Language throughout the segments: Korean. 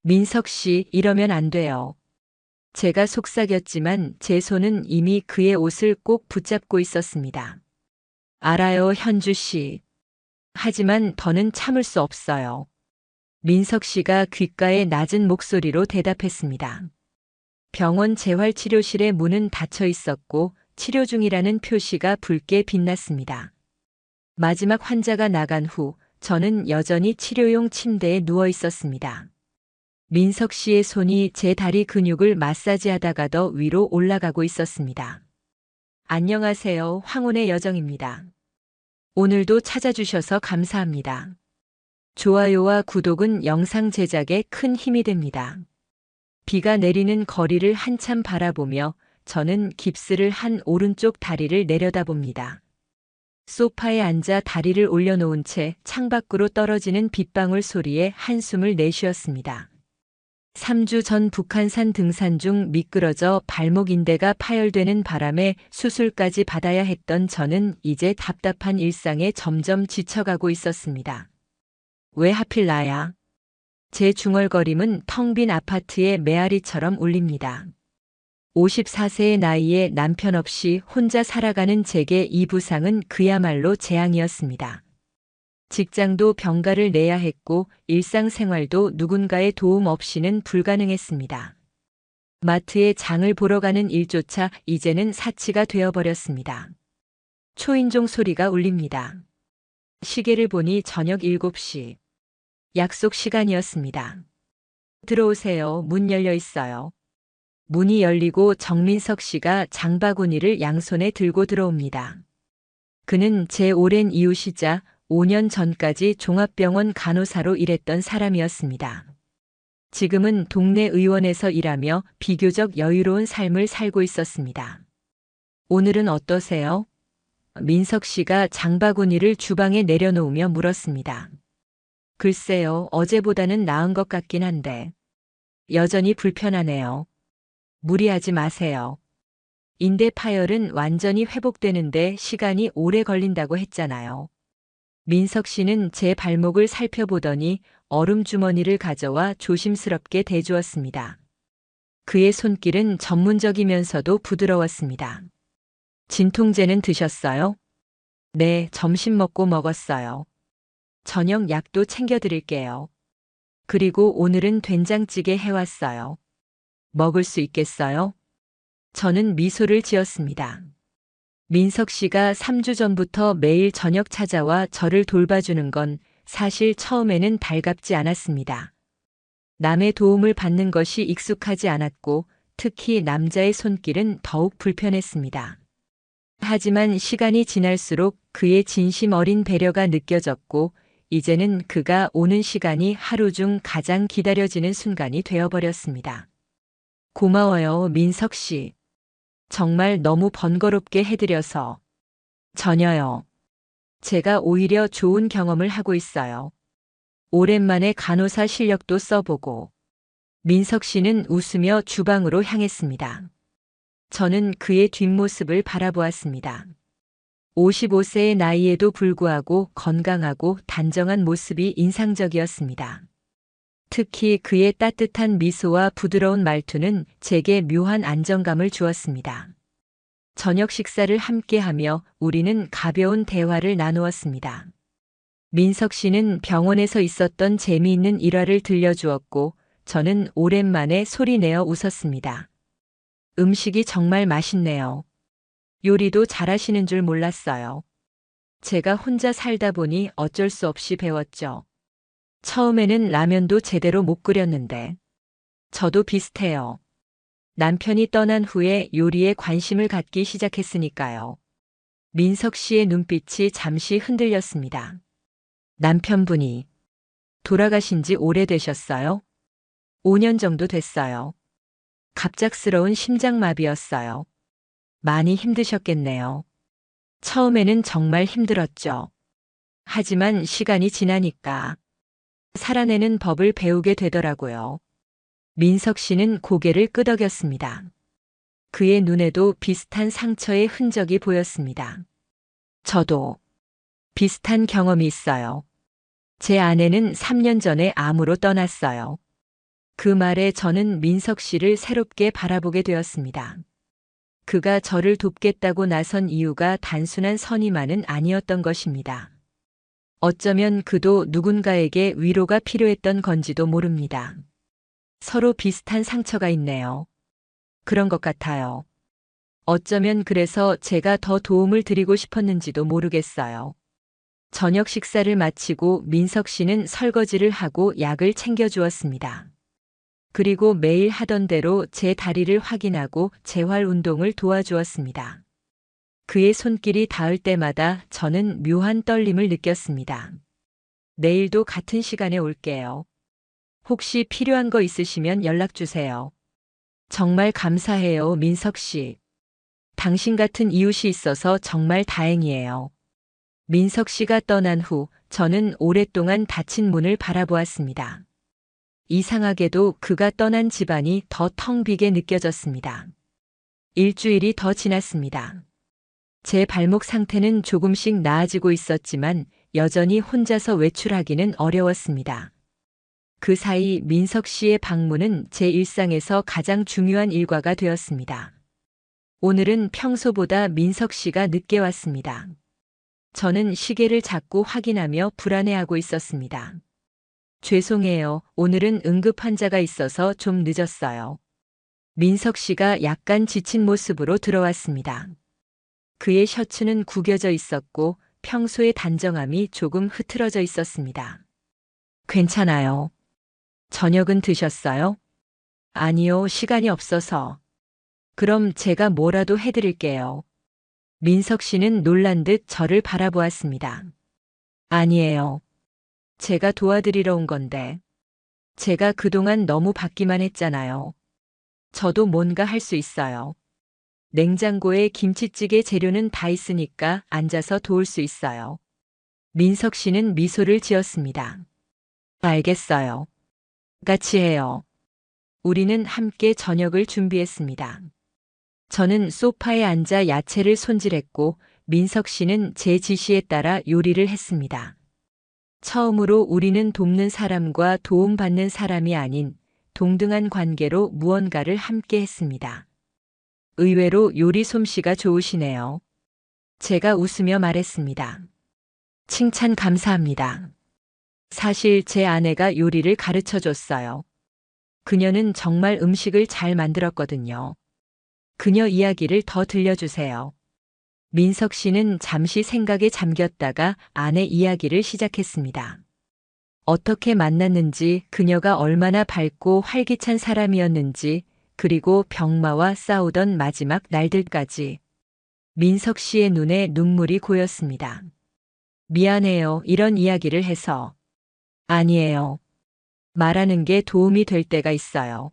민석 씨, 이러면 안 돼요. 제가 속삭였지만 제 손은 이미 그의 옷을 꼭 붙잡고 있었습니다. 알아요, 현주 씨. 하지만 더는 참을 수 없어요. 민석 씨가 귓가에 낮은 목소리로 대답했습니다. 병원 재활치료실의 문은 닫혀 있었고 치료 중이라는 표시가 붉게 빛났습니다. 마지막 환자가 나간 후 저는 여전히 치료용 침대에 누워 있었습니다. 민석 씨의 손이 제 다리 근육을 마사지하다가 더 위로 올라가고 있었습니다. 안녕하세요, 황혼의 여정입니다. 오늘도 찾아주셔서 감사합니다. 좋아요와 구독은 영상 제작에 큰 힘이 됩니다. 비가 내리는 거리를 한참 바라보며 저는 깁스를 한 오른쪽 다리를 내려다봅니다. 소파에 앉아 다리를 올려놓은 채 창밖으로 떨어지는 빗방울 소리에 한숨을 내쉬었습니다. 3주 전 북한산 등산 중 미끄러져 발목 인대가 파열되는 바람에 수술까지 받아야 했던 저는 이제 답답한 일상에 점점 지쳐가고 있었습니다. 왜 하필 나야? 제 중얼거림은 텅 빈 아파트의 메아리처럼 울립니다. 54세의 나이에 남편 없이 혼자 살아가는 제게 이 부상은 그야말로 재앙이었습니다. 직장도 병가를 내야 했고 일상생활도 누군가의 도움 없이는 불가능했습니다. 마트에 장을 보러 가는 일조차 이제는 사치가 되어버렸습니다. 초인종 소리가 울립니다. 시계를 보니 저녁 7시. 약속 시간이었습니다. 들어오세요. 문 열려 있어요. 문이 열리고 정민석 씨가 장바구니를 양손에 들고 들어옵니다. 그는 제 오랜 이웃이자 5년 전까지 종합병원 간호사로 일했던 사람이었습니다. 지금은 동네 의원에서 일하며 비교적 여유로운 삶을 살고 있었습니다. 오늘은 어떠세요? 민석 씨가 장바구니를 주방에 내려놓으며 물었습니다. 글쎄요, 어제보다는 나은 것 같긴 한데. 여전히 불편하네요. 무리하지 마세요. 인대 파열은 완전히 회복되는데 시간이 오래 걸린다고 했잖아요. 민석 씨는 제 발목을 살펴보더니 얼음 주머니를 가져와 조심스럽게 대주었습니다. 그의 손길은 전문적이면서도 부드러웠습니다. 진통제는 드셨어요? 네, 점심 먹고 먹었어요. 저녁 약도 챙겨드릴게요. 그리고 오늘은 된장찌개 해왔어요. 먹을 수 있겠어요? 저는 미소를 지었습니다. 민석 씨가 3주 전부터 매일 저녁 찾아와 저를 돌봐주는 건 사실 처음에는 달갑지 않았습니다. 남의 도움을 받는 것이 익숙하지 않았고 특히 남자의 손길은 더욱 불편했습니다. 하지만 시간이 지날수록 그의 진심 어린 배려가 느껴졌고 이제는 그가 오는 시간이 하루 중 가장 기다려지는 순간이 되어버렸습니다. 고마워요, 민석 씨. 정말 너무 번거롭게 해드려서. 전혀요. 제가 오히려 좋은 경험을 하고 있어요. 오랜만에 간호사 실력도 써보고. 민석 씨는 웃으며 주방으로 향했습니다. 저는 그의 뒷모습을 바라보았습니다. 55세의 나이에도 불구하고 건강하고 단정한 모습이 인상적이었습니다. 특히 그의 따뜻한 미소와 부드러운 말투는 제게 묘한 안정감을 주었습니다. 저녁 식사를 함께하며 우리는 가벼운 대화를 나누었습니다. 민석 씨는 병원에서 있었던 재미있는 일화를 들려주었고 저는 오랜만에 소리내어 웃었습니다. 음식이 정말 맛있네요. 요리도 잘하시는 줄 몰랐어요. 제가 혼자 살다 보니 어쩔 수 없이 배웠죠. 처음에는 라면도 제대로 못 끓였는데. 저도 비슷해요. 남편이 떠난 후에 요리에 관심을 갖기 시작했으니까요. 민석 씨의 눈빛이 잠시 흔들렸습니다. 남편분이 돌아가신 지 오래되셨어요? 5년 정도 됐어요. 갑작스러운 심장마비였어요. 많이 힘드셨겠네요. 처음에는 정말 힘들었죠. 하지만 시간이 지나니까 살아내는 법을 배우게 되더라고요. 민석 씨는 고개를 끄덕였습니다. 그의 눈에도 비슷한 상처의 흔적이 보였습니다. 저도 비슷한 경험이 있어요. 제 아내는 3년 전에 암으로 떠났어요. 그 말에 저는 민석 씨를 새롭게 바라보게 되었습니다. 그가 저를 돕겠다고 나선 이유가 단순한 선의만은 아니었던 것입니다. 어쩌면 그도 누군가에게 위로가 필요했던 건지도 모릅니다. 서로 비슷한 상처가 있네요. 그런 것 같아요. 어쩌면 그래서 제가 더 도움을 드리고 싶었는지도 모르겠어요. 저녁 식사를 마치고 민석 씨는 설거지를 하고 약을 챙겨주었습니다. 그리고 매일 하던 대로 제 다리를 확인하고 재활 운동을 도와주었습니다. 그의 손길이 닿을 때마다 저는 묘한 떨림을 느꼈습니다. 내일도 같은 시간에 올게요. 혹시 필요한 거 있으시면 연락 주세요. 정말 감사해요, 민석 씨. 당신 같은 이웃이 있어서 정말 다행이에요. 민석 씨가 떠난 후 저는 오랫동안 닫힌 문을 바라보았습니다. 이상하게도 그가 떠난 집안이 더 텅 비게 느껴졌습니다. 일주일이 더 지났습니다. 제 발목 상태는 조금씩 나아지고 있었지만 여전히 혼자서 외출하기는 어려웠습니다. 그 사이 민석 씨의 방문은 제 일상에서 가장 중요한 일과가 되었습니다. 오늘은 평소보다 민석 씨가 늦게 왔습니다. 저는 시계를 자꾸 확인하며 불안해하고 있었습니다. 죄송해요. 오늘은 응급 환자가 있어서 좀 늦었어요. 민석 씨가 약간 지친 모습으로 들어왔습니다. 그의 셔츠는 구겨져 있었고 평소의 단정함이 조금 흐트러져 있었습니다. 괜찮아요. 저녁은 드셨어요? 아니요, 시간이 없어서. 그럼 제가 뭐라도 해드릴게요. 민석 씨는 놀란 듯 저를 바라보았습니다. 아니에요. 제가 도와드리러 온 건데. 제가 그동안 너무 받기만 했잖아요. 저도 뭔가 할 수 있어요. 냉장고에 김치찌개 재료는 다 있으니까 앉아서 도울 수 있어요. 민석 씨는 미소를 지었습니다. 알겠어요. 같이 해요. 우리는 함께 저녁을 준비했습니다. 저는 소파에 앉아 야채를 손질했고 민석 씨는 제 지시에 따라 요리를 했습니다. 처음으로 우리는 돕는 사람과 도움받는 사람이 아닌 동등한 관계로 무언가를 함께 했습니다. 의외로 요리 솜씨가 좋으시네요. 제가 웃으며 말했습니다. 칭찬 감사합니다. 사실 제 아내가 요리를 가르쳐 줬어요. 그녀는 정말 음식을 잘 만들었거든요. 그녀 이야기를 더 들려주세요. 민석 씨는 잠시 생각에 잠겼다가 아내 이야기를 시작했습니다. 어떻게 만났는지, 그녀가 얼마나 밝고 활기찬 사람이었는지, 그리고 병마와 싸우던 마지막 날들까지. 민석 씨의 눈에 눈물이 고였습니다. 미안해요, 이런 이야기를 해서. 아니에요. 말하는 게 도움이 될 때가 있어요.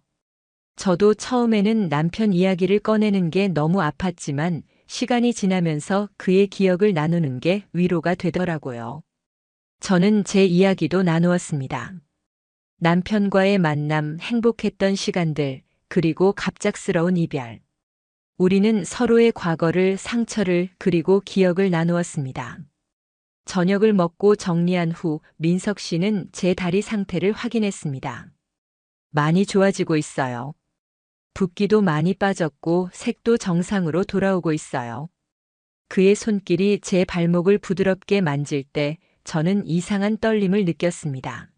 저도 처음에는 남편 이야기를 꺼내는 게 너무 아팠지만 시간이 지나면서 그의 기억을 나누는 게 위로가 되더라고요. 저는 제 이야기도 나누었습니다. 남편과의 만남, 행복했던 시간들, 그리고 갑작스러운 이별. 우리는 서로의 과거를, 상처를, 그리고 기억을 나누었습니다. 저녁을 먹고 정리한 후 민석 씨는 제 다리 상태를 확인했습니다. 많이 좋아지고 있어요. 붓기도 많이 빠졌고 색도 정상으로 돌아오고 있어요. 그의 손길이 제 발목을 부드럽게 만질 때 저는 이상한 떨림을 느꼈습니다.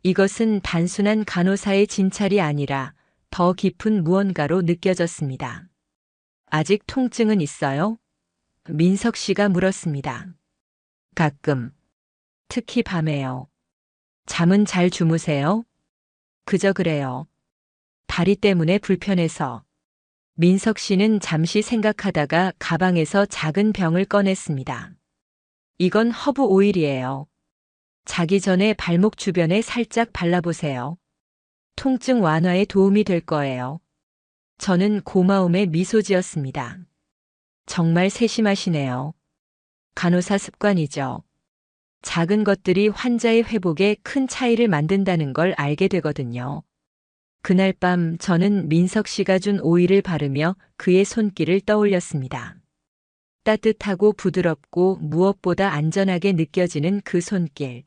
이것은 단순한 간호사의 진찰이 아니라 더 깊은 무언가로 느껴졌습니다. 아직 통증은 있어요? 민석 씨가 물었습니다. 가끔. 특히 밤에요. 잠은 잘 주무세요? 그저 그래요. 다리 때문에 불편해서. 민석 씨는 잠시 생각하다가 가방에서 작은 병을 꺼냈습니다. 이건 허브 오일이에요. 자기 전에 발목 주변에 살짝 발라보세요. 통증 완화에 도움이 될 거예요. 저는 고마움에 미소 지었습니다. 정말 세심하시네요. 간호사 습관이죠. 작은 것들이 환자의 회복에 큰 차이를 만든다는 걸 알게 되거든요. 그날 밤 저는 민석 씨가 준 오일을 바르며 그의 손길을 떠올렸습니다. 따뜻하고 부드럽고 무엇보다 안전하게 느껴지는 그 손길.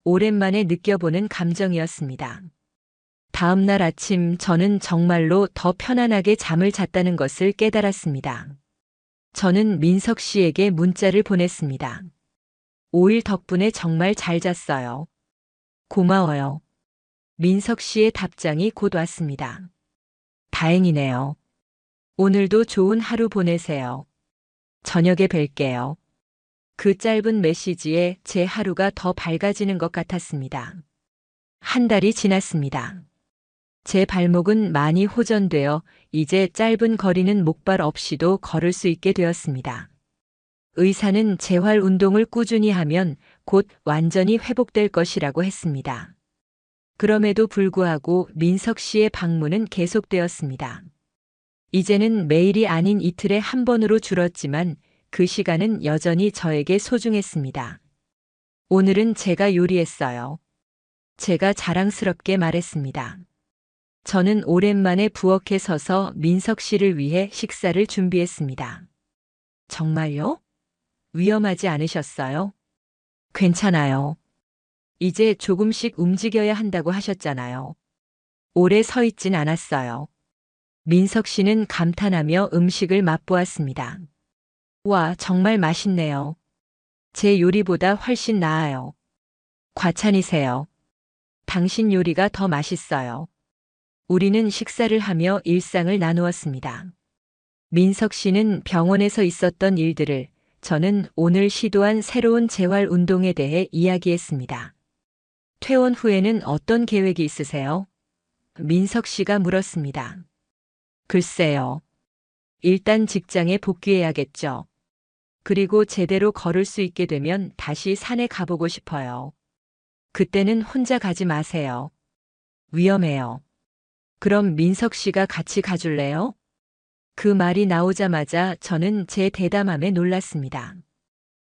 오랜만에 느껴보는 감정이었습니다. 다음 날 아침 저는 정말로 더 편안하게 잠을 잤다는 것을 깨달았습니다. 저는 민석 씨에게 문자를 보냈습니다. 5일 덕분에 정말 잘 잤어요. 고마워요. 민석 씨의 답장이 곧 왔습니다. 다행이네요. 오늘도 좋은 하루 보내세요. 저녁에 뵐게요. 그 짧은 메시지에 제 하루가 더 밝아지는 것 같았습니다. 한 달이 지났습니다. 제 발목은 많이 호전되어 이제 짧은 거리는 목발 없이도 걸을 수 있게 되었습니다. 의사는 재활 운동을 꾸준히 하면 곧 완전히 회복될 것이라고 했습니다. 그럼에도 불구하고 민석 씨의 방문은 계속되었습니다. 이제는 매일이 아닌 이틀에 한 번으로 줄었지만 그 시간은 여전히 저에게 소중했습니다. 오늘은 제가 요리했어요. 제가 자랑스럽게 말했습니다. 저는 오랜만에 부엌에 서서 민석 씨를 위해 식사를 준비했습니다. 정말요? 위험하지 않으셨어요? 괜찮아요. 이제 조금씩 움직여야 한다고 하셨잖아요. 오래 서 있진 않았어요. 민석 씨는 감탄하며 음식을 맛보았습니다. 와, 정말 맛있네요. 제 요리보다 훨씬 나아요. 과찬이세요. 당신 요리가 더 맛있어요. 우리는 식사를 하며 일상을 나누었습니다. 민석 씨는 병원에서 있었던 일들을, 저는 오늘 시도한 새로운 재활 운동에 대해 이야기했습니다. 퇴원 후에는 어떤 계획이 있으세요? 민석 씨가 물었습니다. 글쎄요. 일단 직장에 복귀해야겠죠. 그리고 제대로 걸을 수 있게 되면 다시 산에 가보고 싶어요. 그때는 혼자 가지 마세요. 위험해요. 그럼 민석 씨가 같이 가줄래요? 그 말이 나오자마자 저는 제 대담함에 놀랐습니다.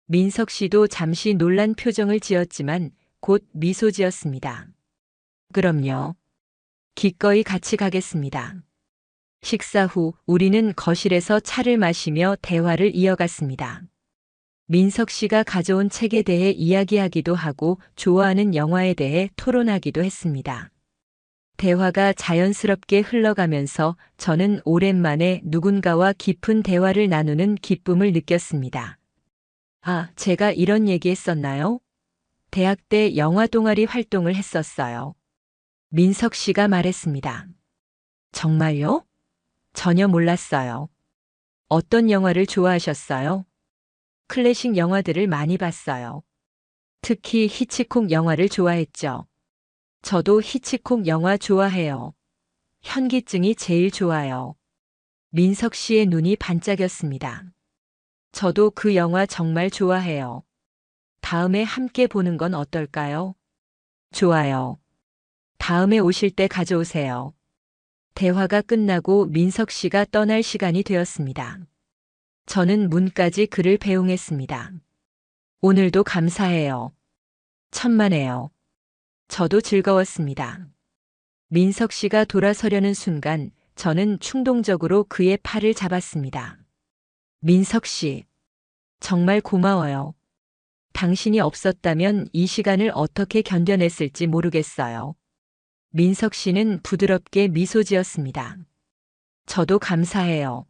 민석 씨도 잠시 놀란 표정을 지었지만 곧 미소 지었습니다. 그럼요. 기꺼이 같이 가겠습니다. 식사 후 우리는 거실에서 차를 마시며 대화를 이어갔습니다. 민석 씨가 가져온 책에 대해 이야기하기도 하고 좋아하는 영화에 대해 토론하기도 했습니다. 대화가 자연스럽게 흘러가면서 저는 오랜만에 누군가와 깊은 대화를 나누는 기쁨을 느꼈습니다. 아, 제가 이런 얘기 했었나요? 대학 때 영화 동아리 활동을 했었어요. 민석 씨가 말했습니다. 정말요? 전혀 몰랐어요. 어떤 영화를 좋아하셨어요? 클래식 영화들을 많이 봤어요. 특히 히치콕 영화를 좋아했죠. 저도 히치콕 영화 좋아해요. 현기증이 제일 좋아요. 민석 씨의 눈이 반짝였습니다. 저도 그 영화 정말 좋아해요. 다음에 함께 보는 건 어떨까요? 좋아요. 다음에 오실 때 가져오세요. 대화가 끝나고 민석 씨가 떠날 시간이 되었습니다. 저는 문까지 그를 배웅했습니다. 오늘도 감사해요. 천만에요. 저도 즐거웠습니다. 민석 씨가 돌아서려는 순간 저는 충동적으로 그의 팔을 잡았습니다. 민석 씨, 정말 고마워요. 당신이 없었다면 이 시간을 어떻게 견뎌냈을지 모르겠어요. 민석 씨는 부드럽게 미소 지었습니다. 저도 감사해요.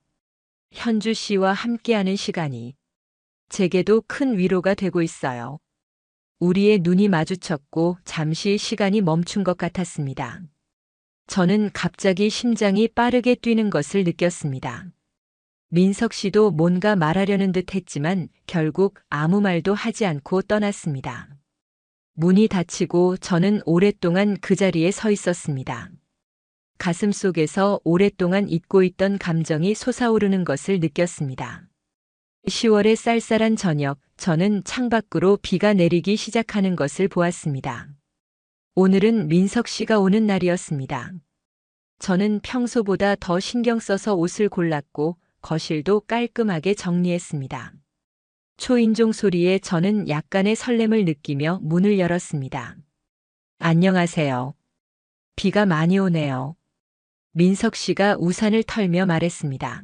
현주 씨와 함께하는 시간이 제게도 큰 위로가 되고 있어요. 우리의 눈이 마주쳤고 잠시 시간이 멈춘 것 같았습니다. 저는 갑자기 심장이 빠르게 뛰는 것을 느꼈습니다. 민석 씨도 뭔가 말하려는 듯 했지만 결국 아무 말도 하지 않고 떠났습니다. 문이 닫히고 저는 오랫동안 그 자리에 서 있었습니다. 가슴 속에서 오랫동안 잊고 있던 감정이 솟아오르는 것을 느꼈습니다. 10월의 쌀쌀한 저녁, 저는 창밖으로 비가 내리기 시작하는 것을 보았습니다. 오늘은 민석 씨가 오는 날이었습니다. 저는 평소보다 더 신경 써서 옷을 골랐고 거실도 깔끔하게 정리했습니다. 초인종 소리에 저는 약간의 설렘을 느끼며 문을 열었습니다. 안녕하세요. 비가 많이 오네요. 민석 씨가 우산을 털며 말했습니다.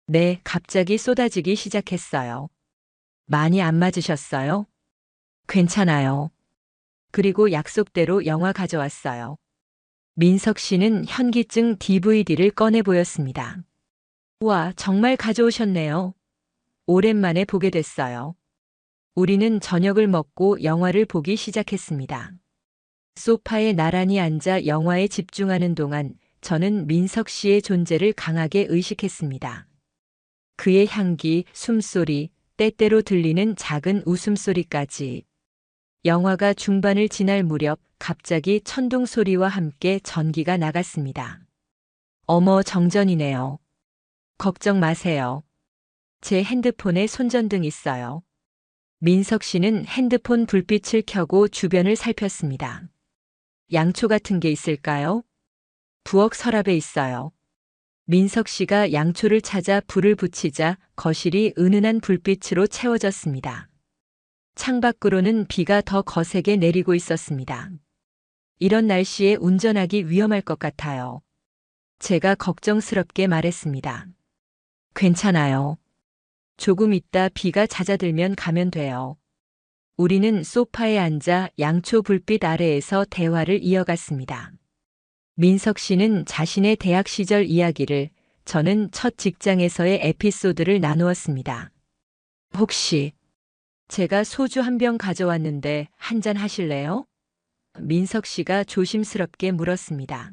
네, 갑자기 쏟아지기 시작했어요. 많이 안 맞으셨어요? 괜찮아요. 그리고 약속대로 영화 가져왔어요. 민석 씨는 현기증 DVD를 꺼내 보였습니다. 와, 정말 가져오셨네요. 오랜만에 보게 됐어요. 우리는 저녁을 먹고 영화를 보기 시작했습니다. 소파에 나란히 앉아 영화에 집중하는 동안 저는 민석 씨의 존재를 강하게 의식했습니다. 그의 향기, 숨소리, 때때로 들리는 작은 웃음소리까지. 영화가 중반을 지날 무렵 갑자기 천둥 소리와 함께 전기가 나갔습니다. 어머, 정전이네요. 걱정 마세요. 제 핸드폰에 손전등 있어요. 민석 씨는 핸드폰 불빛을 켜고 주변을 살폈습니다. 양초 같은 게 있을까요? 부엌 서랍에 있어요. 민석 씨가 양초를 찾아 불을 붙이자 거실이 은은한 불빛으로 채워졌습니다. 창밖으로는 비가 더 거세게 내리고 있었습니다. 이런 날씨에 운전하기 위험할 것 같아요. 제가 걱정스럽게 말했습니다. 괜찮아요. 조금 있다 비가 잦아들면 가면 돼요. 우리는 소파에 앉아 양초 불빛 아래에서 대화를 이어갔습니다. 민석 씨는 자신의 대학 시절 이야기를, 저는 첫 직장에서의 에피소드를 나누었습니다. 혹시 제가 소주 한 병 가져왔는데 한잔 하실래요? 민석 씨가 조심스럽게 물었습니다.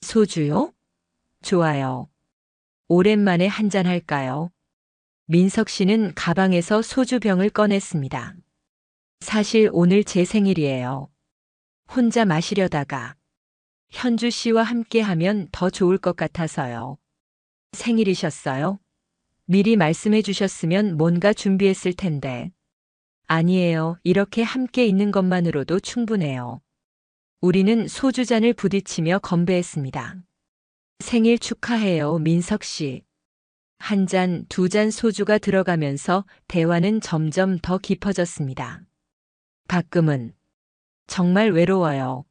소주요? 좋아요. 오랜만에 한잔 할까요? 민석 씨는 가방에서 소주병을 꺼냈습니다. 사실 오늘 제 생일이에요. 혼자 마시려다가 현주 씨와 함께 하면 더 좋을 것 같아서요. 생일이셨어요? 미리 말씀해 주셨으면 뭔가 준비했을 텐데. 아니에요. 이렇게 함께 있는 것만으로도 충분해요. 우리는 소주잔을 부딪히며 건배했습니다. 생일 축하해요, 민석 씨. 한 잔, 두 잔 소주가 들어가면서 대화는 점점 더 깊어졌습니다. 가끔은 정말 외로워요.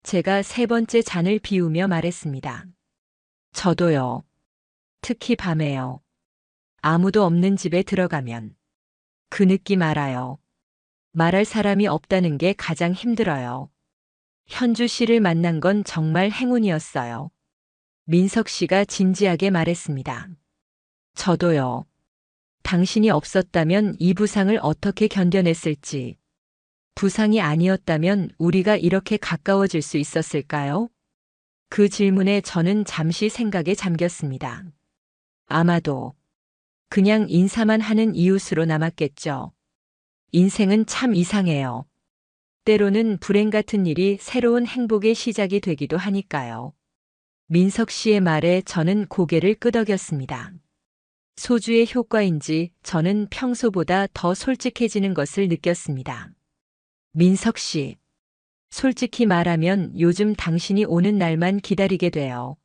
제가 세 번째 잔을 비우며 말했습니다. 저도요. 특히 밤에요. 아무도 없는 집에 들어가면 그 느낌 알아요. 말할 사람이 없다는 게 가장 힘들어요. 현주 씨를 만난 건 정말 행운이었어요. 민석 씨가 진지하게 말했습니다. 저도요. 당신이 없었다면 이 부상을 어떻게 견뎌냈을지. 부상이 아니었다면 우리가 이렇게 가까워질 수 있었을까요? 그 질문에 저는 잠시 생각에 잠겼습니다. 아마도 그냥 인사만 하는 이웃으로 남았겠죠. 인생은 참 이상해요. 때로는 불행 같은 일이 새로운 행복의 시작이 되기도 하니까요. 민석 씨의 말에 저는 고개를 끄덕였습니다. 소주의 효과인지 저는 평소보다 더 솔직해지는 것을 느꼈습니다. 민석 씨, 솔직히 말하면 요즘 당신이 오는 날만 기다리게 돼요.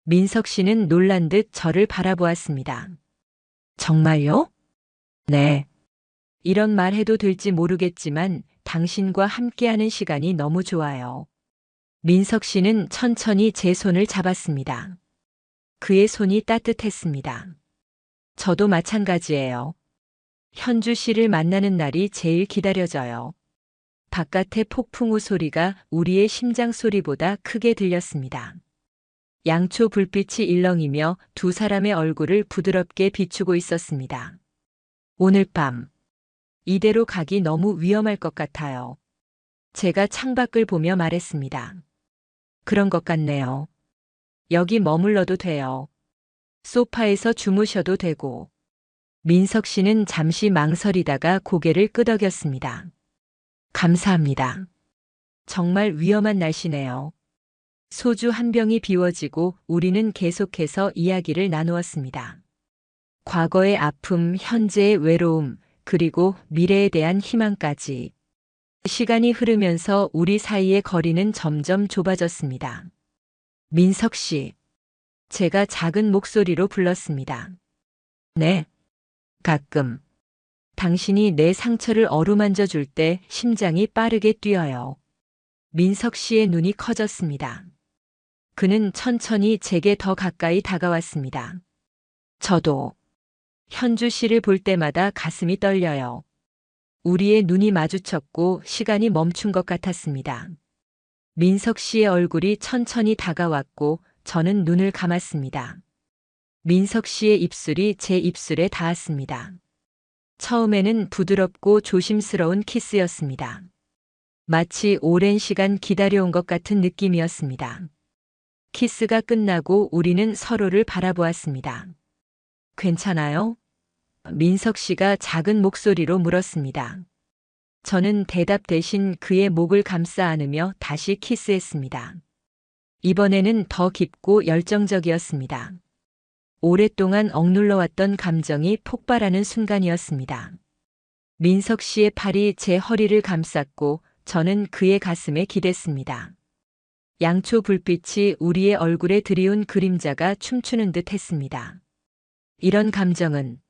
민석 씨는 놀란 듯 저를 바라보았습니다. 정말요? 네. 이런 말 해도 될지 모르겠지만 당신과 함께하는 시간이 너무 좋아요. 민석 씨는 천천히 제 손을 잡았습니다. 그의 손이 따뜻했습니다. 저도 마찬가지예요. 현주 씨를 만나는 날이 제일 기다려져요. 바깥의 폭풍우 소리가 우리의 심장 소리보다 크게 들렸습니다. 양초 불빛이 일렁이며 두 사람의 얼굴을 부드럽게 비추고 있었습니다. 오늘 밤, 이대로 가기 너무 위험할 것 같아요. 제가 창밖을 보며 말했습니다. 그런 것 같네요. 여기 머물러도 돼요. 소파에서 주무셔도 되고. 민석 씨는 잠시 망설이다가 고개를 끄덕였습니다. 감사합니다. 정말 위험한 날씨네요. 소주 한 병이 비워지고 우리는 계속해서 이야기를 나누었습니다. 과거의 아픔, 현재의 외로움, 그리고 미래에 대한 희망까지. 시간이 흐르면서 우리 사이의 거리는 점점 좁아졌습니다. 민석 씨, 제가 작은 목소리로 불렀습니다. 네, 가끔. 당신이 내 상처를 어루만져 줄 때 심장이 빠르게 뛰어요. 민석 씨의 눈이 커졌습니다. 그는 천천히 제게 더 가까이 다가왔습니다. 저도 현주 씨를 볼 때마다 가슴이 떨려요. 우리의 눈이 마주쳤고 시간이 멈춘 것 같았습니다. 민석 씨의 얼굴이 천천히 다가왔고 저는 눈을 감았습니다. 민석 씨의 입술이 제 입술에 닿았습니다. 처음에는 부드럽고 조심스러운 키스였습니다. 마치 오랜 시간 기다려온 것 같은 느낌이었습니다. 키스가 끝나고 우리는 서로를 바라보았습니다. 괜찮아요? 민석 씨가 작은 목소리로 물었습니다. 저는 대답 대신 그의 목을 감싸 안으며 다시 키스했습니다. 이번에는 더 깊고 열정적이었습니다. 오랫동안 억눌러왔던 감정이 폭발하는 순간이었습니다. 민석 씨의 팔이 제 허리를 감쌌고 저는 그의 가슴에 기댔습니다. 양초 불빛이 우리의 얼굴에 드리운 그림자가 춤추는 듯 했습니다. 이런 감정은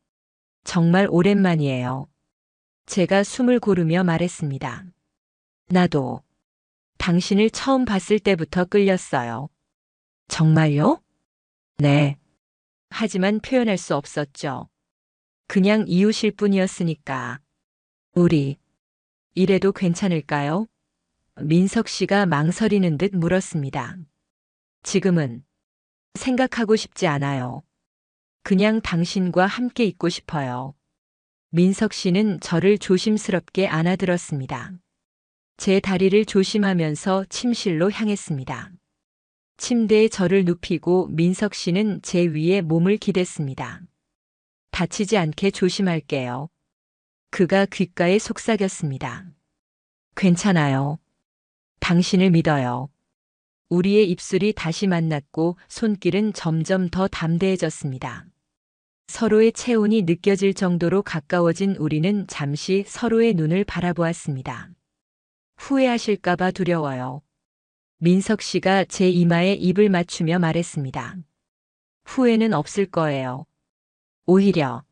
정말 오랜만이에요. 제가 숨을 고르며 말했습니다. 나도 당신을 처음 봤을 때부터 끌렸어요. 정말요? 네. 하지만 표현할 수 없었죠. 그냥 이웃일 뿐이었으니까. 우리 이래도 괜찮을까요? 민석 씨가 망설이는 듯 물었습니다. 지금은 생각하고 싶지 않아요. 그냥 당신과 함께 있고 싶어요. 민석 씨는 저를 조심스럽게 안아들었습니다. 제 다리를 조심하면서 침실로 향했습니다. 침대에 저를 눕히고 민석 씨는 제 위에 몸을 기댔습니다. 다치지 않게 조심할게요. 그가 귓가에 속삭였습니다. 괜찮아요. 당신을 믿어요. 우리의 입술이 다시 만났고 손길은 점점 더 담대해졌습니다. 서로의 체온이 느껴질 정도로 가까워진 우리는 잠시 서로의 눈을 바라보았습니다. 후회하실까봐 두려워요. 민석 씨가 제 이마에 입을 맞추며 말했습니다. 후회는 없을 거예요. 오히려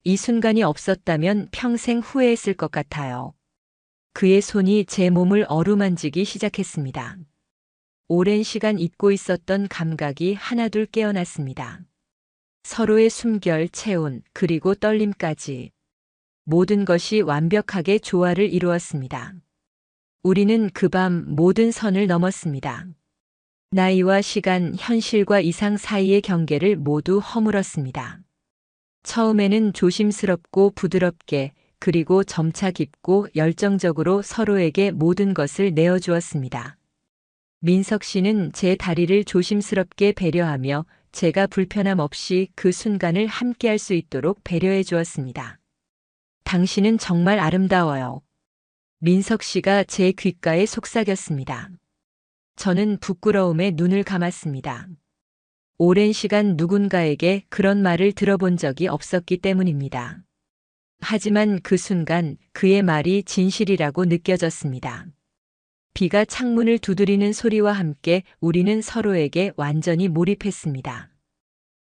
이 순간이 없었다면 평생 후회했을 것 같아요. 그의 손이 제 몸을 어루만지기 시작했습니다. 오랜 시간 잊고 있었던 감각이 하나둘 깨어났습니다. 서로의 숨결, 체온, 그리고 떨림까지 모든 것이 완벽하게 조화를 이루었습니다. 우리는 그 밤 모든 선을 넘었습니다. 나이와 시간, 현실과 이상 사이의 경계를 모두 허물었습니다. 처음에는 조심스럽고 부드럽게, 그리고 점차 깊고 열정적으로 서로에게 모든 것을 내어주었습니다. 민석 씨는 제 다리를 조심스럽게 배려하며 제가 불편함 없이 그 순간을 함께할 수 있도록 배려해 주었습니다. 당신은 정말 아름다워요. 민석 씨가 제 귓가에 속삭였습니다. 저는 부끄러움에 눈을 감았습니다. 오랜 시간 누군가에게 그런 말을 들어본 적이 없었기 때문입니다. 하지만 그 순간 그의 말이 진실이라고 느껴졌습니다. 비가 창문을 두드리는 소리와 함께 우리는 서로에게 완전히 몰입했습니다.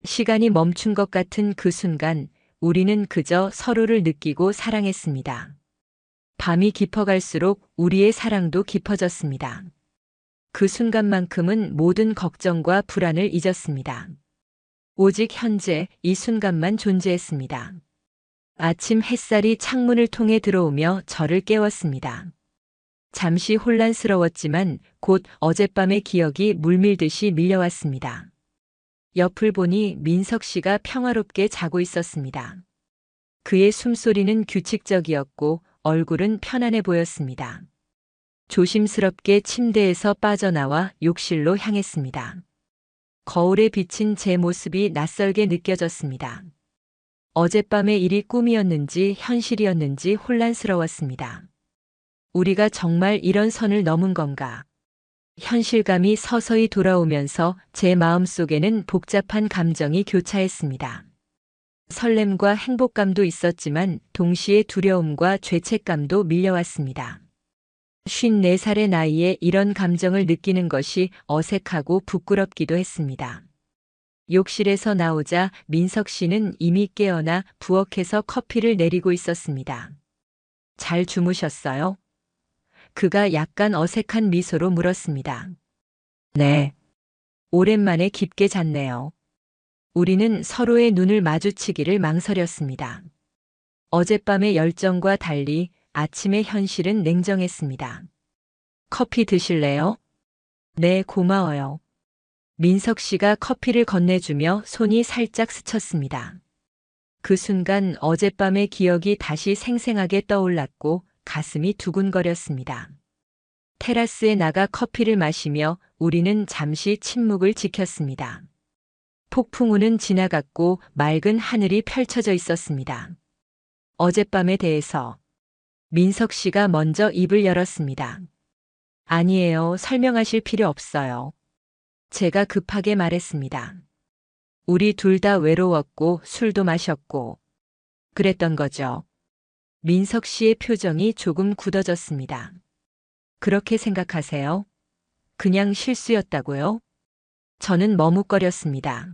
시간이 멈춘 것 같은 그 순간 우리는 그저 서로를 느끼고 사랑했습니다. 밤이 깊어갈수록 우리의 사랑도 깊어졌습니다. 그 순간만큼은 모든 걱정과 불안을 잊었습니다. 오직 현재 이 순간만 존재했습니다. 아침 햇살이 창문을 통해 들어오며 저를 깨웠습니다. 잠시 혼란스러웠지만 곧 어젯밤의 기억이 물밀듯이 밀려왔습니다. 옆을 보니 민석 씨가 평화롭게 자고 있었습니다. 그의 숨소리는 규칙적이었고 얼굴은 편안해 보였습니다. 조심스럽게 침대에서 빠져나와 욕실로 향했습니다. 거울에 비친 제 모습이 낯설게 느껴졌습니다. 어젯밤의 일이 꿈이었는지 현실이었는지 혼란스러웠습니다. 우리가 정말 이런 선을 넘은 건가? 현실감이 서서히 돌아오면서 제 마음속에는 복잡한 감정이 교차했습니다. 설렘과 행복감도 있었지만 동시에 두려움과 죄책감도 밀려왔습니다. 54살의 나이에 이런 감정을 느끼는 것이 어색하고 부끄럽기도 했습니다. 욕실에서 나오자 민석 씨는 이미 깨어나 부엌에서 커피를 내리고 있었습니다. 잘 주무셨어요? 그가 약간 어색한 미소로 물었습니다. 네. 오랜만에 깊게 잤네요. 우리는 서로의 눈을 마주치기를 망설였습니다. 어젯밤의 열정과 달리 아침의 현실은 냉정했습니다. 커피 드실래요? 네, 고마워요. 민석 씨가 커피를 건네주며 손이 살짝 스쳤습니다. 그 순간 어젯밤의 기억이 다시 생생하게 떠올랐고 가슴이 두근거렸습니다. 테라스에 나가 커피를 마시며 우리는 잠시 침묵을 지켰습니다. 폭풍우는 지나갔고 맑은 하늘이 펼쳐져 있었습니다. 어젯밤에 대해서 민석 씨가 먼저 입을 열었습니다. 아니에요. 설명하실 필요 없어요. 제가 급하게 말했습니다. 우리 둘 다 외로웠고 술도 마셨고 그랬던 거죠. 민석 씨의 표정이 조금 굳어졌습니다. 그렇게 생각하세요? 그냥 실수였다고요? 저는 머뭇거렸습니다.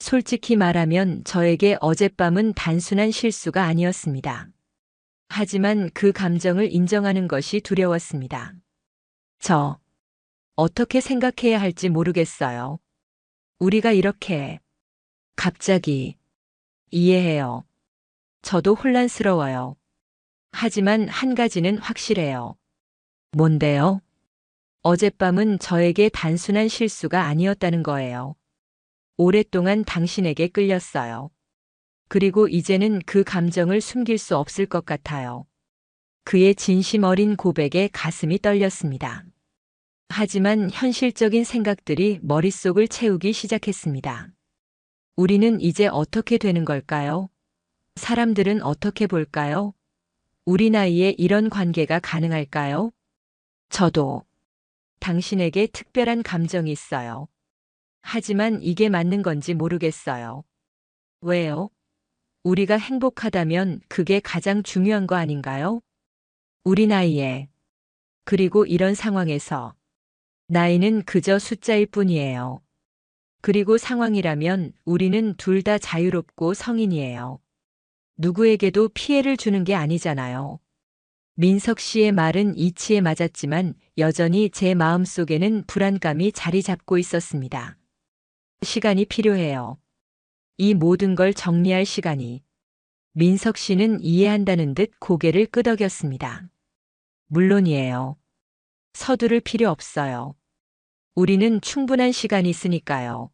솔직히 말하면 저에게 어젯밤은 단순한 실수가 아니었습니다. 하지만 그 감정을 인정하는 것이 두려웠습니다. 저, 어떻게 생각해야 할지 모르겠어요. 우리가 이렇게, 갑자기, 이해해요. 저도 혼란스러워요. 하지만 한 가지는 확실해요. 뭔데요? 어젯밤은 저에게 단순한 실수가 아니었다는 거예요. 오랫동안 당신에게 끌렸어요. 그리고 이제는 그 감정을 숨길 수 없을 것 같아요. 그의 진심 어린 고백에 가슴이 떨렸습니다. 하지만 현실적인 생각들이 머릿속을 채우기 시작했습니다. 우리는 이제 어떻게 되는 걸까요? 사람들은 어떻게 볼까요? 우리 나이에 이런 관계가 가능할까요? 저도 당신에게 특별한 감정이 있어요. 하지만 이게 맞는 건지 모르겠어요. 왜요? 우리가 행복하다면 그게 가장 중요한 거 아닌가요? 우리 나이에. 그리고 이런 상황에서 나이는 그저 숫자일 뿐이에요. 그리고 상황이라면 우리는 둘 다 자유롭고 성인이에요. 누구에게도 피해를 주는 게 아니잖아요. 민석 씨의 말은 이치에 맞았지만 여전히 제 마음속에는 불안감이 자리 잡고 있었습니다. 시간이 필요해요. 이 모든 걸 정리할 시간이. 민석 씨는 이해한다는 듯 고개를 끄덕였습니다. 물론이에요. 서두를 필요 없어요. 우리는 충분한 시간이 있으니까요.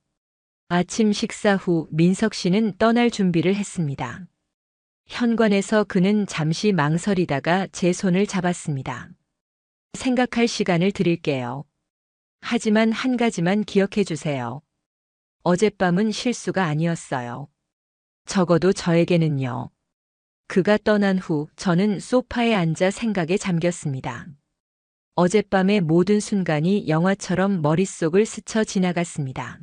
아침 식사 후 민석 씨는 떠날 준비를 했습니다. 현관에서 그는 잠시 망설이다가 제 손을 잡았습니다. 생각할 시간을 드릴게요. 하지만 한 가지만 기억해 주세요. 어젯밤은 실수가 아니었어요. 적어도 저에게는요. 그가 떠난 후 저는 소파에 앉아 생각에 잠겼습니다. 어젯밤의 모든 순간이 영화처럼 머릿속을 스쳐 지나갔습니다.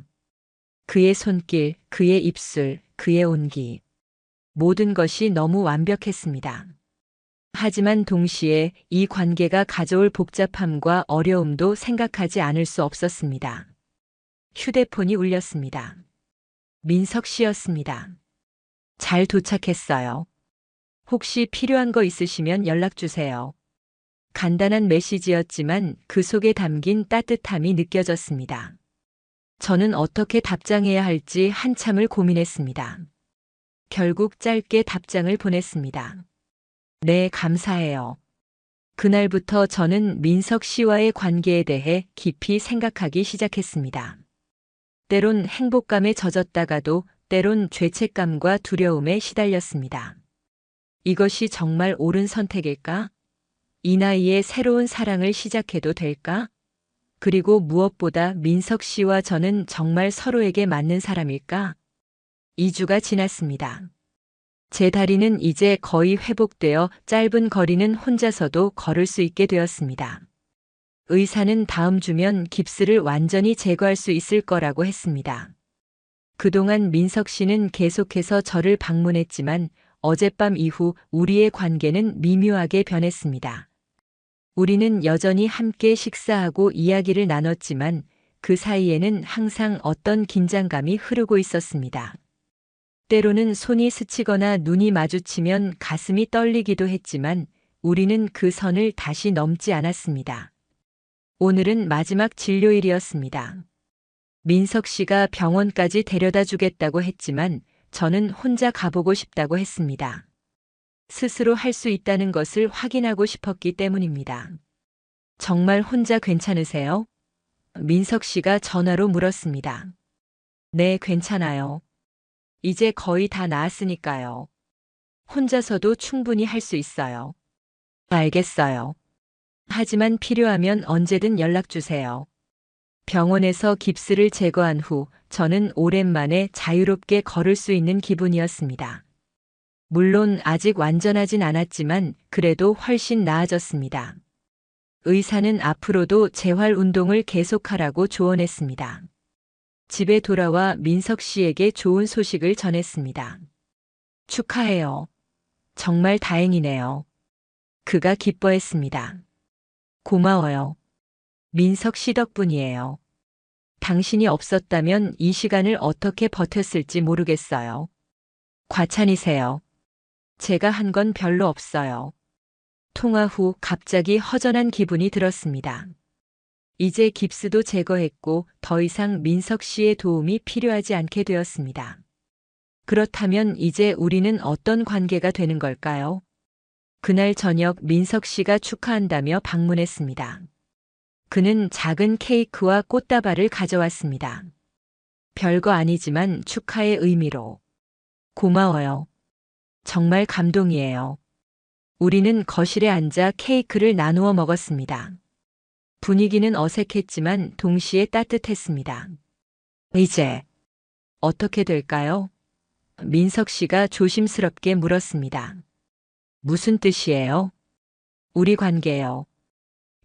그의 손길, 그의 입술, 그의 온기. 모든 것이 너무 완벽했습니다. 하지만 동시에 이 관계가 가져올 복잡함과 어려움도 생각하지 않을 수 없었습니다. 휴대폰이 울렸습니다. 민석 씨였습니다. 잘 도착했어요. 혹시 필요한 거 있으시면 연락 주세요. 간단한 메시지였지만 그 속에 담긴 따뜻함이 느껴졌습니다. 저는 어떻게 답장해야 할지 한참을 고민했습니다. 결국 짧게 답장을 보냈습니다. 네, 감사해요. 그날부터 저는 민석 씨와의 관계에 대해 깊이 생각하기 시작했습니다. 때론 행복감에 젖었다가도 때론 죄책감과 두려움에 시달렸습니다. 이것이 정말 옳은 선택일까? 이 나이에 새로운 사랑을 시작해도 될까? 그리고 무엇보다 민석 씨와 저는 정말 서로에게 맞는 사람일까? 2주가 지났습니다. 제 다리는 이제 거의 회복되어 짧은 거리는 혼자서도 걸을 수 있게 되었습니다. 의사는 다음 주면 깁스를 완전히 제거할 수 있을 거라고 했습니다. 그동안 민석 씨는 계속해서 저를 방문했지만 어젯밤 이후 우리의 관계는 미묘하게 변했습니다. 우리는 여전히 함께 식사하고 이야기를 나눴지만 그 사이에는 항상 어떤 긴장감이 흐르고 있었습니다. 때로는 손이 스치거나 눈이 마주치면 가슴이 떨리기도 했지만 우리는 그 선을 다시 넘지 않았습니다. 오늘은 마지막 진료일이었습니다. 민석 씨가 병원까지 데려다 주겠다고 했지만 저는 혼자 가보고 싶다고 했습니다. 스스로 할 수 있다는 것을 확인하고 싶었기 때문입니다. 정말 혼자 괜찮으세요? 민석 씨가 전화로 물었습니다. 네, 괜찮아요. 이제 거의 다 나았으니까요. 혼자서도 충분히 할 수 있어요. 알겠어요. 하지만 필요하면 언제든 연락 주세요. 병원에서 깁스를 제거한 후 저는 오랜만에 자유롭게 걸을 수 있는 기분이었습니다. 물론 아직 완전하진 않았지만 그래도 훨씬 나아졌습니다. 의사는 앞으로도 재활 운동을 계속하라고 조언했습니다. 집에 돌아와 민석 씨에게 좋은 소식을 전했습니다. 축하해요. 정말 다행이네요. 그가 기뻐했습니다. 고마워요. 민석 씨 덕분이에요. 당신이 없었다면 이 시간을 어떻게 버텼을지 모르겠어요. 과찬이세요. 제가 한 건 별로 없어요. 통화 후 갑자기 허전한 기분이 들었습니다. 이제 깁스도 제거했고 더 이상 민석 씨의 도움이 필요하지 않게 되었습니다. 그렇다면 이제 우리는 어떤 관계가 되는 걸까요? 그날 저녁 민석 씨가 축하한다며 방문했습니다. 그는 작은 케이크와 꽃다발을 가져왔습니다. 별거 아니지만 축하의 의미로. 고마워요. 정말 감동이에요. 우리는 거실에 앉아 케이크를 나누어 먹었습니다. 분위기는 어색했지만 동시에 따뜻했습니다. 이제 어떻게 될까요? 민석 씨가 조심스럽게 물었습니다. 무슨 뜻이에요? 우리 관계요.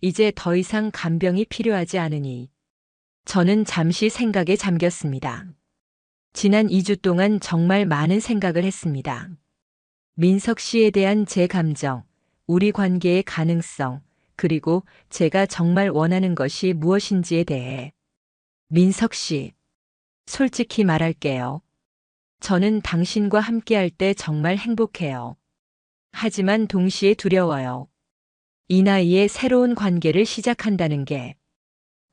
이제 더 이상 간병이 필요하지 않으니. 저는 잠시 생각에 잠겼습니다. 지난 2주 동안 정말 많은 생각을 했습니다. 민석 씨에 대한 제 감정, 우리 관계의 가능성, 그리고 제가 정말 원하는 것이 무엇인지에 대해. 민석 씨, 솔직히 말할게요. 저는 당신과 함께할 때 정말 행복해요. 하지만 동시에 두려워요. 이 나이에 새로운 관계를 시작한다는 게.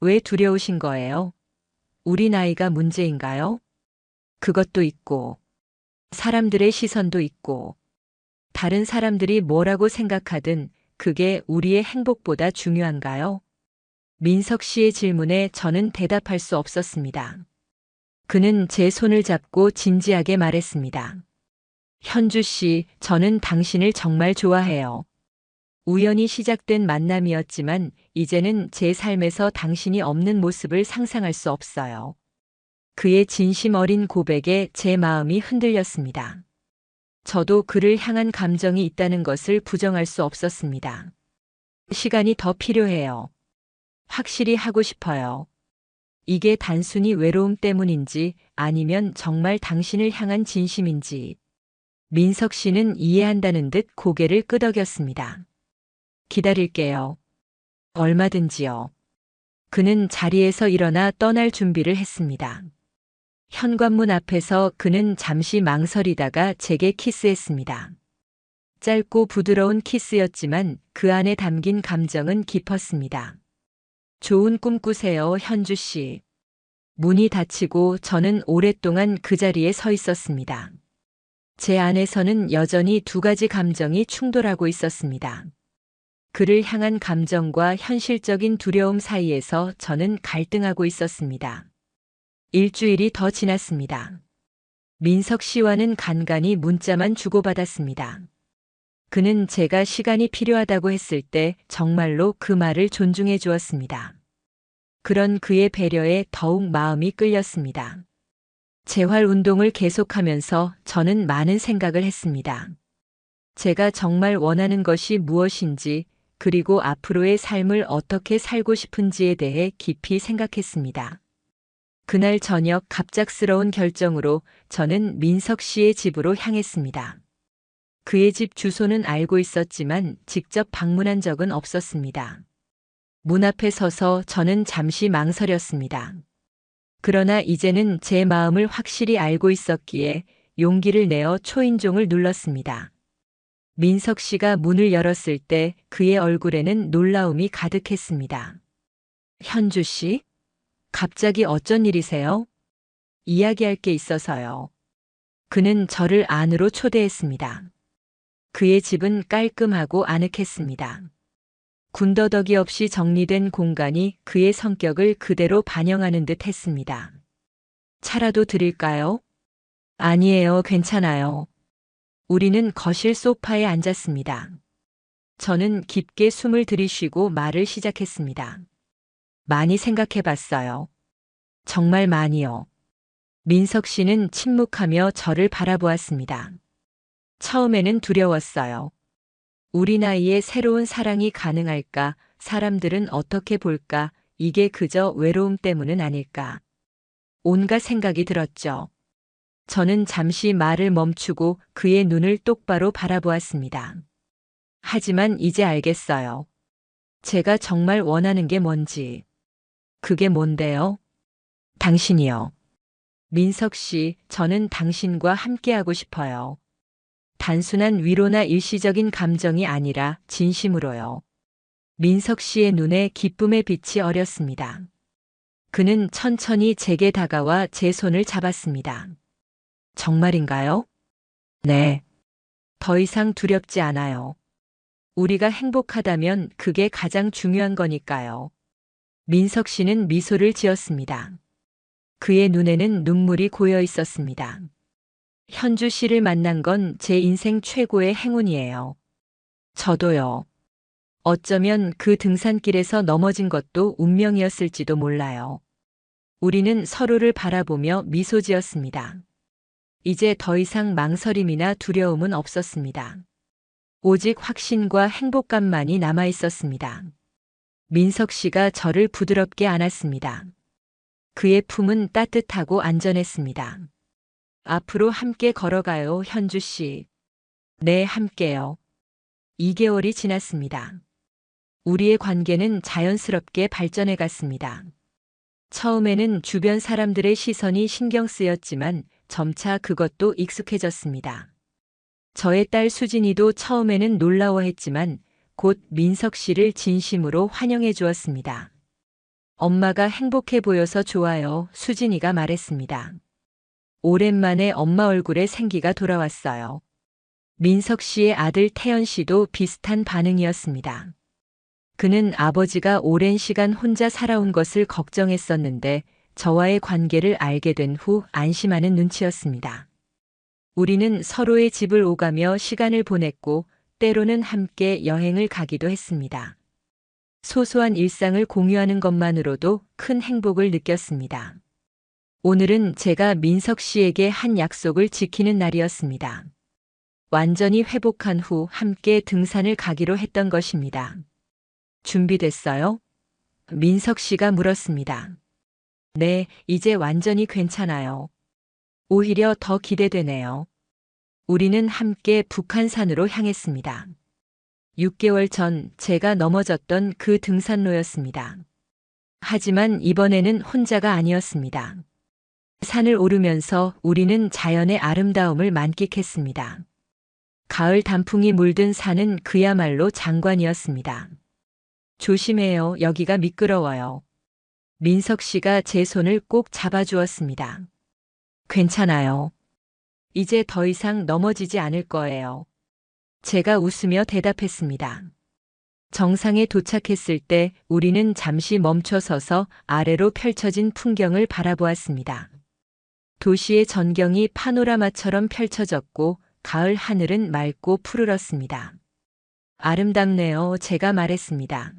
왜 두려우신 거예요? 우리 나이가 문제인가요? 그것도 있고, 사람들의 시선도 있고, 다른 사람들이 뭐라고 생각하든 그게 우리의 행복보다 중요한가요? 민석 씨의 질문에 저는 대답할 수 없었습니다. 그는 제 손을 잡고 진지하게 말했습니다. 현주 씨, 저는 당신을 정말 좋아해요. 우연히 시작된 만남이었지만 이제는 제 삶에서 당신이 없는 모습을 상상할 수 없어요. 그의 진심 어린 고백에 제 마음이 흔들렸습니다. 저도 그를 향한 감정이 있다는 것을 부정할 수 없었습니다. 시간이 더 필요해요. 확실히 하고 싶어요. 이게 단순히 외로움 때문인지 아니면 정말 당신을 향한 진심인지. 민석 씨는 이해한다는 듯 고개를 끄덕였습니다. 기다릴게요. 얼마든지요. 그는 자리에서 일어나 떠날 준비를 했습니다. 현관문 앞에서 그는 잠시 망설이다가 제게 키스했습니다. 짧고 부드러운 키스였지만 그 안에 담긴 감정은 깊었습니다. 좋은 꿈 꾸세요, 현주 씨. 문이 닫히고 저는 오랫동안 그 자리에 서 있었습니다. 제 안에서는 여전히 두 가지 감정이 충돌하고 있었습니다. 그를 향한 감정과 현실적인 두려움 사이에서 저는 갈등하고 있었습니다. 일주일이 더 지났습니다. 민석 씨와는 간간히 문자만 주고받았습니다. 그는 제가 시간이 필요하다고 했을 때 정말로 그 말을 존중해 주었습니다. 그런 그의 배려에 더욱 마음이 끌렸습니다. 재활 운동을 계속하면서 저는 많은 생각을 했습니다. 제가 정말 원하는 것이 무엇인지, 그리고 앞으로의 삶을 어떻게 살고 싶은지에 대해 깊이 생각했습니다. 그날 저녁 갑작스러운 결정으로 저는 민석 씨의 집으로 향했습니다. 그의 집 주소는 알고 있었지만 직접 방문한 적은 없었습니다. 문 앞에 서서 저는 잠시 망설였습니다. 그러나 이제는 제 마음을 확실히 알고 있었기에 용기를 내어 초인종을 눌렀습니다. 민석 씨가 문을 열었을 때 그의 얼굴에는 놀라움이 가득했습니다. 현주 씨? 갑자기 어쩐 일이세요? 이야기할 게 있어서요. 그는 저를 안으로 초대했습니다. 그의 집은 깔끔하고 아늑했습니다. 군더더기 없이 정리된 공간이 그의 성격을 그대로 반영하는 듯 했습니다. 차라도 드릴까요? 아니에요, 괜찮아요. 우리는 거실 소파에 앉았습니다. 저는 깊게 숨을 들이쉬고 말을 시작했습니다. 많이 생각해 봤어요. 정말 많이요. 민석 씨는 침묵하며 저를 바라보았습니다. 처음에는 두려웠어요. 우리 나이에 새로운 사랑이 가능할까? 사람들은 어떻게 볼까? 이게 그저 외로움 때문은 아닐까? 온갖 생각이 들었죠. 저는 잠시 말을 멈추고 그의 눈을 똑바로 바라보았습니다. 하지만 이제 알겠어요. 제가 정말 원하는 게 뭔지. 그게 뭔데요? 당신이요. 민석 씨, 저는 당신과 함께하고 싶어요. 단순한 위로나 일시적인 감정이 아니라 진심으로요. 민석 씨의 눈에 기쁨의 빛이 어렸습니다. 그는 천천히 제게 다가와 제 손을 잡았습니다. 정말인가요? 네. 더 이상 두렵지 않아요. 우리가 행복하다면 그게 가장 중요한 거니까요. 민석 씨는 미소를 지었습니다. 그의 눈에는 눈물이 고여 있었습니다. 현주 씨를 만난 건 제 인생 최고의 행운이에요. 저도요. 어쩌면 그 등산길에서 넘어진 것도 운명이었을지도 몰라요. 우리는 서로를 바라보며 미소 지었습니다. 이제 더 이상 망설임이나 두려움은 없었습니다. 오직 확신과 행복감만이 남아 있었습니다. 민석 씨가 저를 부드럽게 안았습니다. 그의 품은 따뜻하고 안전했습니다. 앞으로 함께 걸어가요, 현주 씨. 네, 함께요. 2개월이 지났습니다. 우리의 관계는 자연스럽게 발전해 갔습니다. 처음에는 주변 사람들의 시선이 신경 쓰였지만 점차 그것도 익숙해졌습니다. 저의 딸 수진이도 처음에는 놀라워했지만 곧 민석 씨를 진심으로 환영해 주었습니다. 엄마가 행복해 보여서 좋아요, 수진이가 말했습니다. 오랜만에 엄마 얼굴에 생기가 돌아왔어요. 민석 씨의 아들 태연 씨도 비슷한 반응이었습니다. 그는 아버지가 오랜 시간 혼자 살아온 것을 걱정했었는데 저와의 관계를 알게 된 후 안심하는 눈치였습니다. 우리는 서로의 집을 오가며 시간을 보냈고 때로는 함께 여행을 가기도 했습니다. 소소한 일상을 공유하는 것만으로도 큰 행복을 느꼈습니다. 오늘은 제가 민석 씨에게 한 약속을 지키는 날이었습니다. 완전히 회복한 후 함께 등산을 가기로 했던 것입니다. 준비됐어요? 민석 씨가 물었습니다. 네, 이제 완전히 괜찮아요. 오히려 더 기대되네요. 우리는 함께 북한산으로 향했습니다. 6개월 전 제가 넘어졌던 그 등산로였습니다. 하지만 이번에는 혼자가 아니었습니다. 산을 오르면서 우리는 자연의 아름다움을 만끽했습니다. 가을 단풍이 물든 산은 그야말로 장관이었습니다. 조심해요, 여기가 미끄러워요. 민석 씨가 제 손을 꼭 잡아주었습니다. 괜찮아요. 이제 더 이상 넘어지지 않을 거예요. 제가 웃으며 대답했습니다. 정상에 도착했을 때 우리는 잠시 멈춰서서 아래로 펼쳐진 풍경을 바라보았습니다. 도시의 전경이 파노라마처럼 펼쳐졌고 가을 하늘은 맑고 푸르렀습니다. 아름답네요, 제가 말했습니다.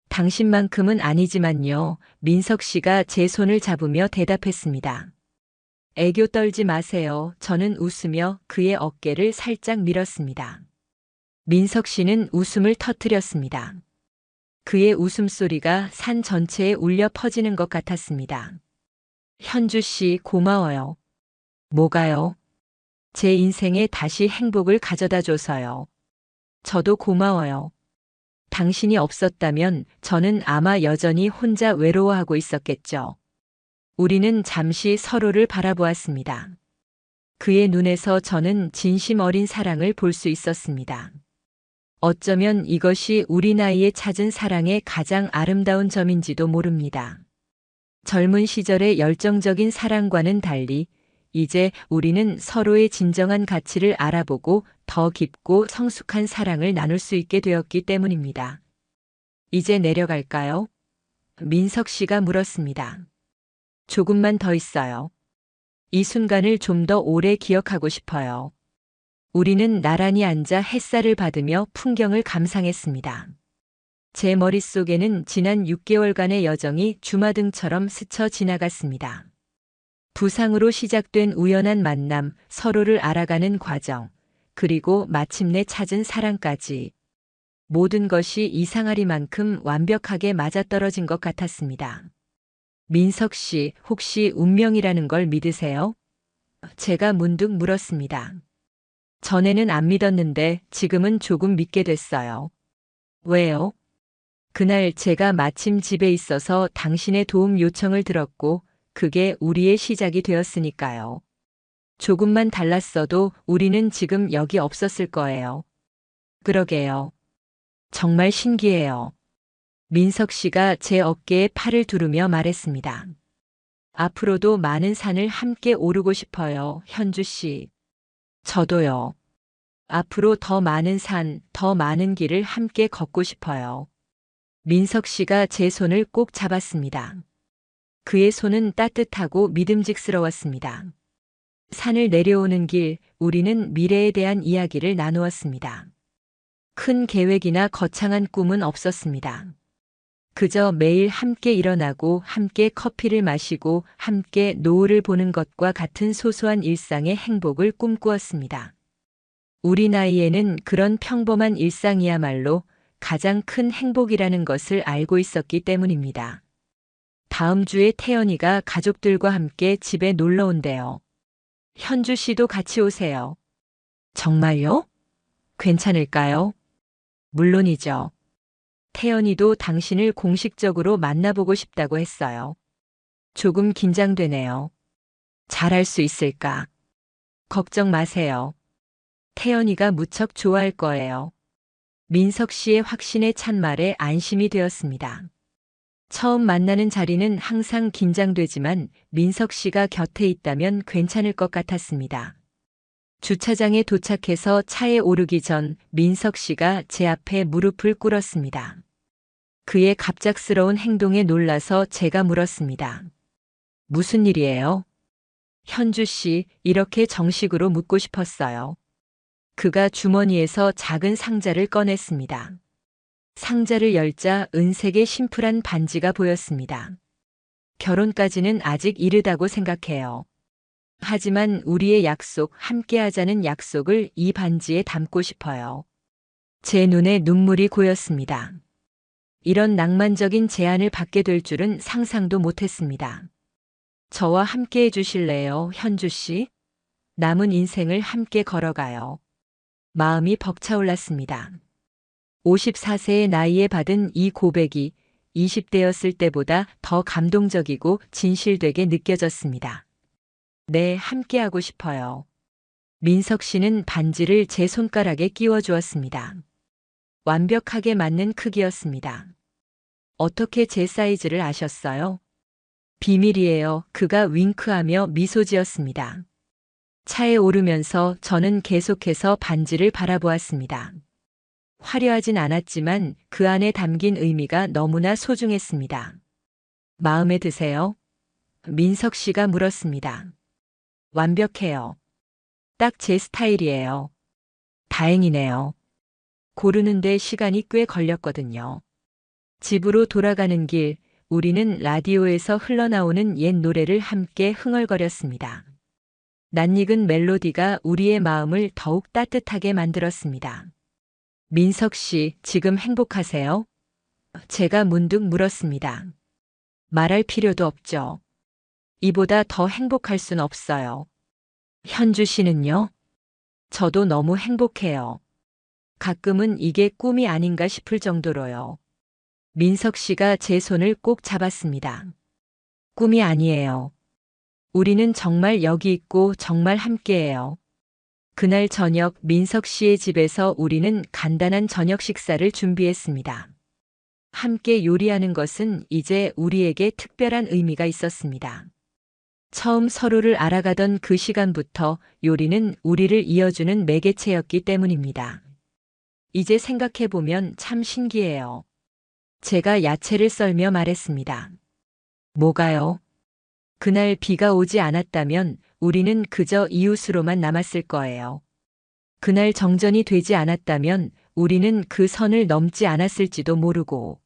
당신만큼은 아니지만요, 민석 씨가 제 손을 잡으며 대답했습니다. 애교 떨지 마세요. 저는 웃으며 그의 어깨를 살짝 밀었습니다. 민석 씨는 웃음을 터뜨렸습니다. 그의 웃음소리가 산 전체에 울려 퍼지는 것 같았습니다. 현주 씨, 고마워요. 뭐가요? 제 인생에 다시 행복을 가져다 줘서요. 저도 고마워요. 당신이 없었다면 저는 아마 여전히 혼자 외로워하고 있었겠죠. 우리는 잠시 서로를 바라보았습니다. 그의 눈에서 저는 진심 어린 사랑을 볼 수 있었습니다. 어쩌면 이것이 우리 나이에 찾은 사랑의 가장 아름다운 점인지도 모릅니다. 젊은 시절의 열정적인 사랑과는 달리 이제 우리는 서로의 진정한 가치를 알아보고 더 깊고 성숙한 사랑을 나눌 수 있게 되었기 때문입니다. 이제 내려갈까요? 민석 씨가 물었습니다. 조금만 더 있어요. 이 순간을 좀 더 오래 기억하고 싶어요. 우리는 나란히 앉아 햇살을 받으며 풍경을 감상했습니다. 제 머릿속에는 지난 6개월간의 여정이 주마등처럼 스쳐 지나갔습니다. 부상으로 시작된 우연한 만남, 서로를 알아가는 과정, 그리고 마침내 찾은 사랑까지. 모든 것이 이상하리만큼 완벽하게 맞아떨어진 것 같았습니다. 민석 씨, 혹시 운명이라는 걸 믿으세요? 제가 문득 물었습니다. 전에는 안 믿었는데 지금은 조금 믿게 됐어요. 왜요? 그날 제가 마침 집에 있어서 당신의 도움 요청을 들었고, 그게 우리의 시작이 되었으니까요. 조금만 달랐어도 우리는 지금 여기 없었을 거예요. 그러게요. 정말 신기해요. 민석 씨가 제 어깨에 팔을 두르며 말했습니다. 앞으로도 많은 산을 함께 오르고 싶어요, 현주 씨. 저도요. 앞으로 더 많은 산, 더 많은 길을 함께 걷고 싶어요. 민석 씨가 제 손을 꼭 잡았습니다. 그의 손은 따뜻하고 믿음직스러웠습니다. 산을 내려오는 길, 우리는 미래에 대한 이야기를 나누었습니다. 큰 계획이나 거창한 꿈은 없었습니다. 그저 매일 함께 일어나고 함께 커피를 마시고 함께 노을을 보는 것과 같은 소소한 일상의 행복을 꿈꾸었습니다. 우리 나이에는 그런 평범한 일상이야말로 가장 큰 행복이라는 것을 알고 있었기 때문입니다. 다음 주에 태연이가 가족들과 함께 집에 놀러 온대요. 현주 씨도 같이 오세요. 정말요? 괜찮을까요? 물론이죠. 태연이도 당신을 공식적으로 만나보고 싶다고 했어요. 조금 긴장되네요. 잘할 수 있을까? 걱정 마세요. 태연이가 무척 좋아할 거예요. 민석 씨의 확신에 찬 말에 안심이 되었습니다. 처음 만나는 자리는 항상 긴장되지만 민석 씨가 곁에 있다면 괜찮을 것 같았습니다. 주차장에 도착해서 차에 오르기 전 민석 씨가 제 앞에 무릎을 꿇었습니다. 그의 갑작스러운 행동에 놀라서 제가 물었습니다. 무슨 일이에요? 현주 씨, 이렇게 정식으로 묻고 싶었어요. 그가 주머니에서 작은 상자를 꺼냈습니다. 상자를 열자 은색의 심플한 반지가 보였습니다. 결혼까지는 아직 이르다고 생각해요. 하지만 우리의 약속, 함께하자는 약속을 이 반지에 담고 싶어요. 제 눈에 눈물이 고였습니다. 이런 낭만적인 제안을 받게 될 줄은 상상도 못했습니다. 저와 함께 해주실래요, 현주 씨? 남은 인생을 함께 걸어가요. 마음이 벅차올랐습니다. 54세의 나이에 받은 이 고백이 20대였을 때보다 더 감동적이고 진실되게 느껴졌습니다. 네, 함께하고 싶어요. 민석 씨는 반지를 제 손가락에 끼워 주었습니다. 완벽하게 맞는 크기였습니다. 어떻게 제 사이즈를 아셨어요? 비밀이에요. 그가 윙크하며 미소 지었습니다. 차에 오르면서 저는 계속해서 반지를 바라보았습니다. 화려하진 않았지만 그 안에 담긴 의미가 너무나 소중했습니다. 마음에 드세요? 민석 씨가 물었습니다. 완벽해요. 딱 제 스타일이에요. 다행이네요. 고르는데 시간이 꽤 걸렸거든요. 집으로 돌아가는 길, 우리는 라디오에서 흘러나오는 옛 노래를 함께 흥얼거렸습니다. 낯익은 멜로디가 우리의 마음을 더욱 따뜻하게 만들었습니다. 민석 씨, 지금 행복하세요? 제가 문득 물었습니다. 말할 필요도 없죠. 이보다 더 행복할 순 없어요. 현주 씨는요? 저도 너무 행복해요. 가끔은 이게 꿈이 아닌가 싶을 정도로요. 민석 씨가 제 손을 꼭 잡았습니다. 꿈이 아니에요. 우리는 정말 여기 있고 정말 함께해요. 그날 저녁 민석 씨의 집에서 우리는 간단한 저녁 식사를 준비했습니다. 함께 요리하는 것은 이제 우리에게 특별한 의미가 있었습니다. 처음 서로를 알아가던 그 시간부터 요리는 우리를 이어주는 매개체였기 때문입니다. 이제 생각해보면 참 신기해요. 제가 야채를 썰며 말했습니다. 뭐가요? 그날 비가 오지 않았다면 우리는 그저 이웃으로만 남았을 거예요. 그날 정전이 되지 않았다면 우리는 그 선을 넘지 않았을지도 모르고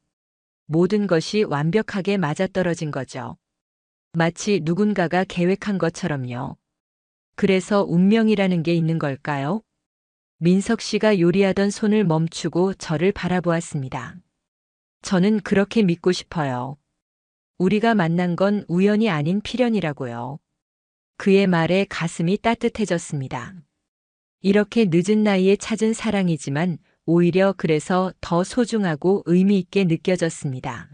모든 것이 완벽하게 맞아떨어진 거죠. 마치 누군가가 계획한 것처럼요. 그래서 운명이라는 게 있는 걸까요? 민석 씨가 요리하던 손을 멈추고 저를 바라보았습니다. 저는 그렇게 믿고 싶어요. 우리가 만난 건 우연이 아닌 필연이라고요. 그의 말에 가슴이 따뜻해졌습니다. 이렇게 늦은 나이에 찾은 사랑이지만 오히려 그래서 더 소중하고 의미 있게 느껴졌습니다.